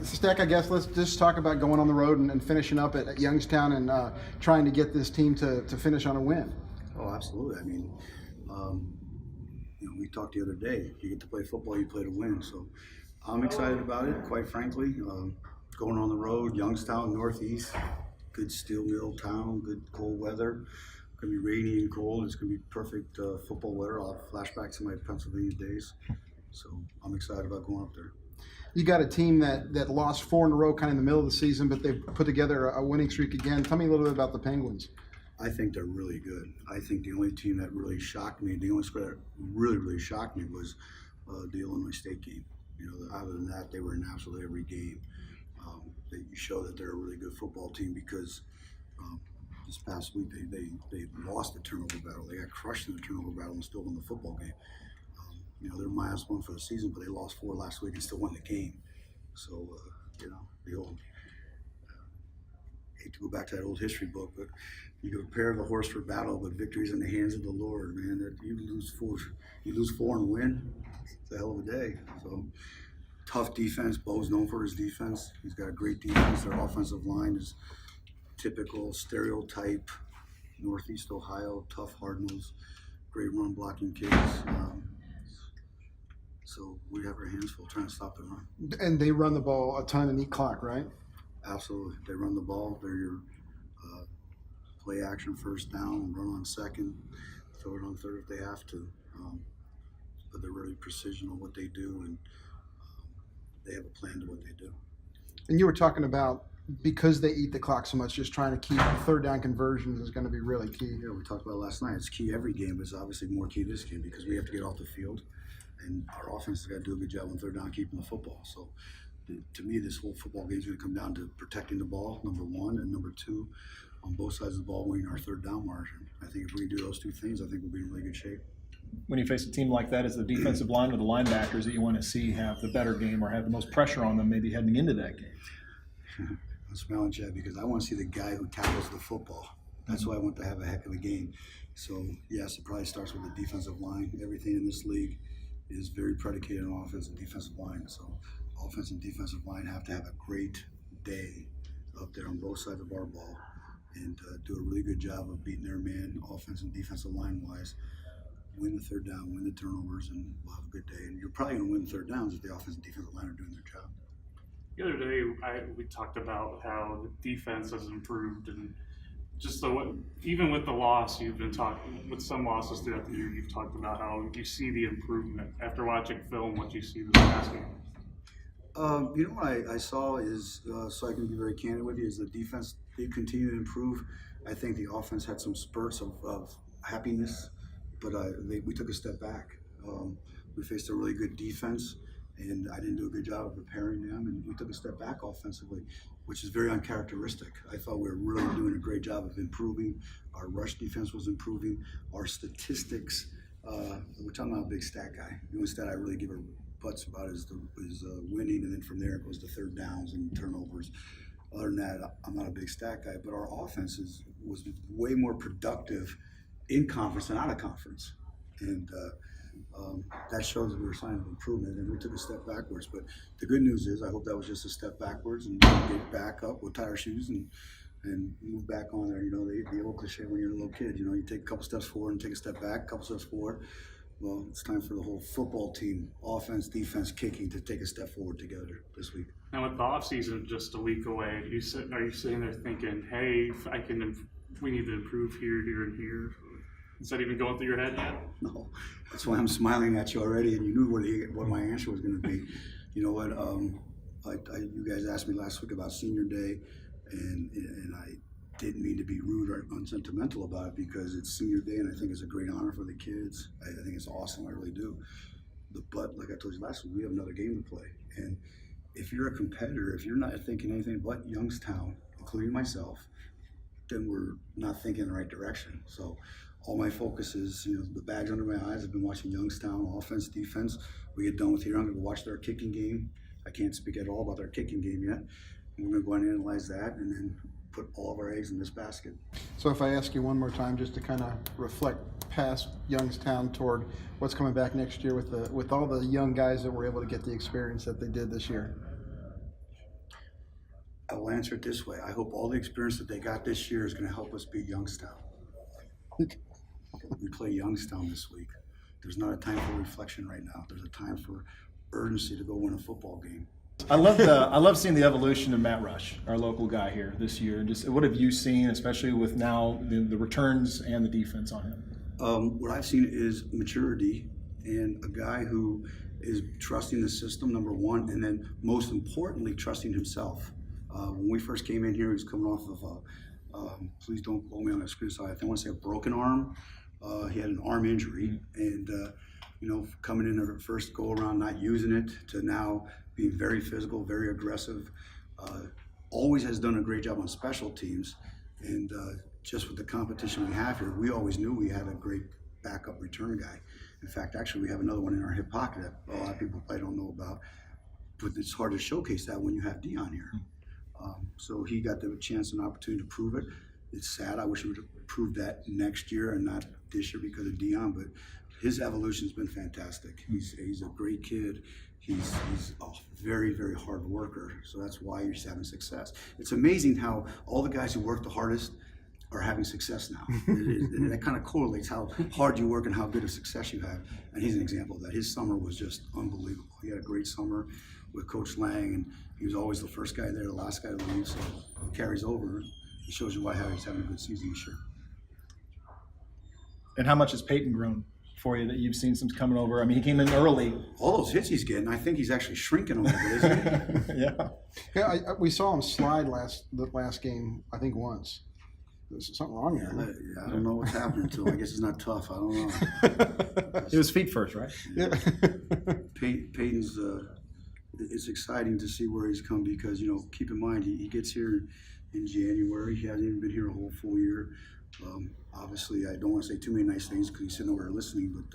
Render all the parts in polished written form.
Steck, I guess let's just talk about going on the road and finishing up at Youngstown and trying to get this team to finish on a win. Oh, absolutely. I mean, we talked the other day. You get to play football, you play to win. So I'm excited about it, quite frankly. Going on the road, Youngstown, Northeast, good steel mill town, good cold weather. It's going to be rainy and cold. It's going to be perfect football weather. I'll have flashbacks to my Pennsylvania days. So I'm excited about going up there. You got a team that lost 4 in a row kind of in the middle of the season, but they've put together a winning streak again. Tell me a little bit about the Penguins. I think they're really good. I think the only team that really shocked me, the only score that really shocked me was the Illinois State game. Other than that, they were in absolutely every game. They show that they're a really good football team because this past week they lost the turnover battle. They got crushed in the turnover battle and still won the football game. They're -1 for the season, but they lost 4 last week and still won the game. So, the old, hate to go back to that old history book, but you can prepare the horse for battle, but victory's in the hands of the Lord, man. That you lose four and win, it's a hell of a day. So, tough defense. Bo's known for his defense. He's got a great defense. Their offensive line is typical, stereotype, Northeast Ohio, tough, hard-nosed, great run blocking kids. So we have our hands full trying to stop the run. And they run the ball a ton and eat clock, right? Absolutely. They run the ball. They're your play action first down, run on second, throw it on third if they have to. But they're really precision on what they do, and they have a plan to what they do. And you were talking about because they eat the clock so much, just trying to keep third down conversions is going to be really key. Yeah, we talked about it last night. It's key every game, but it's obviously more key this game because we have to get off the field. And our offense has got to do a good job on third down keeping the football. So, to me, this whole football game is going to come down to protecting the ball, number one, and number two, on both sides of the ball, winning our third down margin. I think if we do those two things, I think we'll be in really good shape. When you face a team like that, is the defensive line or the linebackers that you want to see have the better game or have the most pressure on them maybe heading into that game? I'm smiling, Chad, because I want to see the guy who tackles the football. That's why I want to have a heck of a game. So, yes, it probably starts with the defensive line. Everything in this league is very predicated on offense and defensive line. So offense and defensive line have to have a great day up there on both sides of our ball and do a really good job of beating their man, offense and defensive line wise. Win the third down, win the turnovers, and we'll have a good day. And you're probably going to win the third downs if the offense and defensive line are doing their job. The other day, we talked about how the defense has improved, and just even with the loss, you've been talking with some losses throughout the year. You've talked about how you see the improvement after watching film. What you see this past game. What I saw is, so I can be very candid with you, is the defense did continue to improve. I think the offense had some spurts of happiness, but we took a step back. We faced a really good defense, and I didn't do a good job of preparing them, and we took a step back offensively, which is very uncharacteristic. I thought we were really doing a great job of improving. Our rush defense was improving. Our statistics, which I'm not a big stat guy. The only stat I really give a butts about is winning, and then from there it goes to third downs and turnovers. Other than that, I'm not a big stat guy, but our offense was way more productive in conference than out of conference. And that shows that we were signing of improvement, and we took a step backwards. But the good news is I hope that was just a step backwards, and we get back up, we'll tie our shoes and move back on there. The old cliche when you're a little kid, you take a couple steps forward and take a step back, a couple steps forward. Well, it's time for the whole football team, offense, defense, kicking, to take a step forward together this week. And with the offseason just a week away, are you sitting there thinking, hey, we need to improve here, and here? Is that even going through your head yet? No, that's why I'm smiling at you already, and you knew what my answer was going to be. You know what? You guys asked me last week about senior day, and I didn't mean to be rude or unsentimental about it because it's senior day, and I think it's a great honor for the kids. I think it's awesome. I really do. But like I told you last week, we have another game to play, and if you're a competitor, if you're not thinking anything but Youngstown, including myself, then we're not thinking in the right direction. So all my focus is, the bags under my eyes. I've been watching Youngstown, offense, defense. We get done with here, I'm going to watch their kicking game. I can't speak at all about their kicking game yet. We're going to go and analyze that and then put all of our eggs in this basket. So if I ask you one more time just to kind of reflect past Youngstown toward what's coming back next year with all the young guys that were able to get the experience that they did this year. I'll answer it this way. I hope all the experience that they got this year is going to help us beat Youngstown. We play Youngstown this week. There's not a time for reflection right now. There's a time for urgency to go win a football game. I love seeing the evolution of Matt Rush, our local guy here this year. Just what have you seen, especially with now the returns and the defense on him? What I've seen is maturity and a guy who is trusting the system, number one, and then most importantly, trusting himself. When we first came in here, he was coming off of please don't quote me on the screen side. I want to say a broken arm. He had an arm injury, and coming in the first go around, not using it, to now being very physical, very aggressive. Always has done a great job on special teams, and just with the competition we have here, we always knew we had a great backup return guy. In fact, actually, we have another one in our hip pocket that a lot of people probably don't know about, but it's hard to showcase that when you have Dion here. So he got the chance and opportunity to prove it. It's sad. I wish he would have proved that next year and not this year because of Dion, but his evolution's been fantastic. He's a great kid. He's a very, very hard worker, so that's why he's having success. It's amazing how all the guys who work the hardest are having success now. That kind of correlates how hard you work and how good of success you have, and he's an example of that. His summer was just unbelievable. He had a great summer with Coach Lang, and he was always the first guy there, the last guy to leave, so it carries over. It shows you why he's having a good season this year. And how much has Peyton grown for you that you've seen since coming over? I mean, he came in early. All those hits he's getting, I think he's actually shrinking a little bit, isn't he? Yeah. We saw him slide the last game, I think once. There's something wrong there. Yeah, I don't know what's happening to him. I guess it's not tough. I don't know. It was feet first, right? Yeah. Peyton's, it's exciting to see where he's come because, keep in mind, he gets here in January. He hasn't even been here a whole full year. Obviously, I don't want to say too many nice things because he's sitting over there listening, but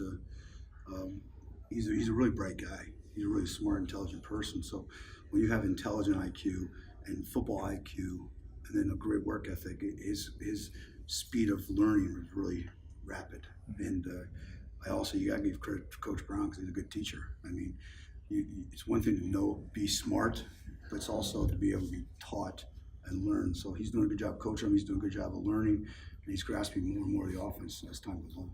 he's a really bright guy. He's a really smart, intelligent person. So when you have intelligent IQ and football IQ, and then a great work ethic, his speed of learning is really rapid. And you got to give credit to Coach Brown because he's a good teacher. I mean, it's one thing to be smart, but it's also to be able to be taught and learn. So he's doing a good job coaching him. He's doing a good job of learning, and he's grasping more and more of the offense as time goes on.